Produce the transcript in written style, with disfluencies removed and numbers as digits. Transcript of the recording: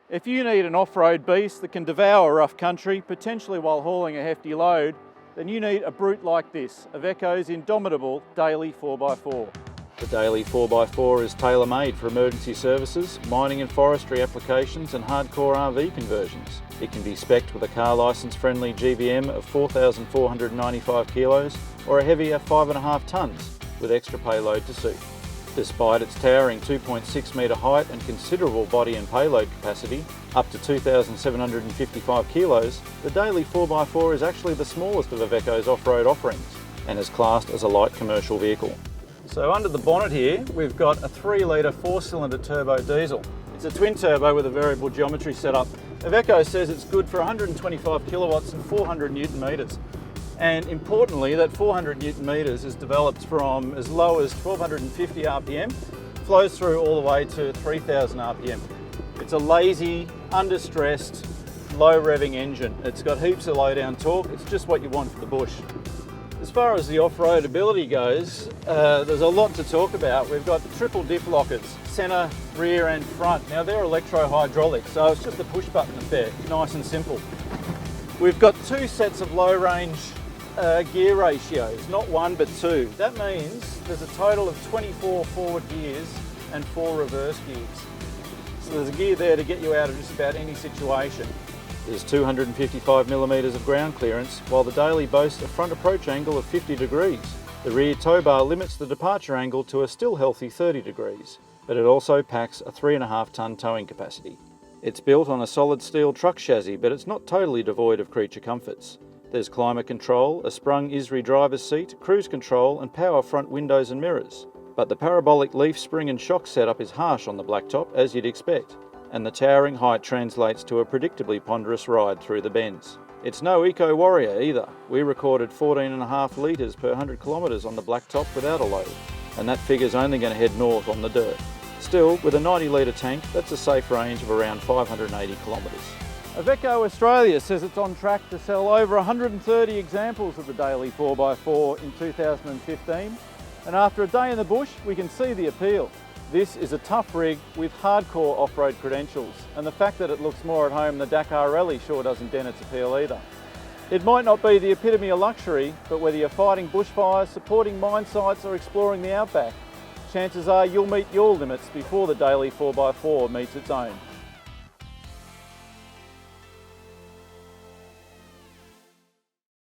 If you need an off-road beast that can devour rough country, potentially while hauling a hefty load, then you need a brute like this, IVECO's indomitable Daily 4x4. The Daily 4x4 is tailor-made for emergency services, mining and forestry applications and hardcore RV conversions. It can be specced with a car licence friendly GVM of 4,495 kilos or a heavier 5.5 tonnes with extra payload to suit. Despite its towering 2.6 metre height and considerable body and payload capacity, up to 2,755 kilos, the Daily 4x4 is actually the smallest of IVECO's off-road offerings and is classed as a light commercial vehicle. So under the bonnet here, we've got a 3-litre 4-cylinder turbo diesel. It's a twin turbo with a variable geometry setup. IVECO says it's good for 125 kilowatts and 400 newton metres. And importantly, that 400 newton metres is developed from as low as 1250 RPM, flows through all the way to 3000 RPM. It's a lazy, under-stressed, low revving engine. It's got heaps of low down torque. It's just what you want for the bush. As far as the off-road ability goes, there's a lot to talk about. We've got triple diff lockers, centre, rear and front. Now they're electro-hydraulic, so it's just a push button affair, nice and simple. We've got 2 sets of low range gear ratios, not 1 but 2. That means there's a total of 24 forward gears and 4 reverse gears. So there's a gear there to get you out of just about any situation. There's 255mm of ground clearance, while the Daily boasts a front approach angle of 50 degrees. The rear tow bar limits the departure angle to a still healthy 30 degrees, but it also packs a 3.5 tonne towing capacity. It's built on a solid steel truck chassis, but it's not totally devoid of creature comforts. There's climate control, a sprung ISRI driver's seat, cruise control and power front windows and mirrors. But the parabolic leaf spring and shock setup is harsh on the blacktop, as you'd expect, and the towering height translates to a predictably ponderous ride through the bends. It's no eco-warrior either. We recorded 14.5 litres per 100 kilometres on the blacktop without a load, and that figure's only going to head north on the dirt. Still, with a 90-litre tank, that's a safe range of around 580 kilometres. IVECO Australia says it's on track to sell over 130 examples of the Daily 4x4 in 2015, and after a day in the bush we can see the appeal. This is a tough rig with hardcore off-road credentials, and the fact that it looks more at home than the Dakar Rally sure doesn't dent its appeal either. It might not be the epitome of luxury, but whether you're fighting bushfires, supporting mine sites or exploring the outback, chances are you'll meet your limits before the Daily 4x4 meets its own.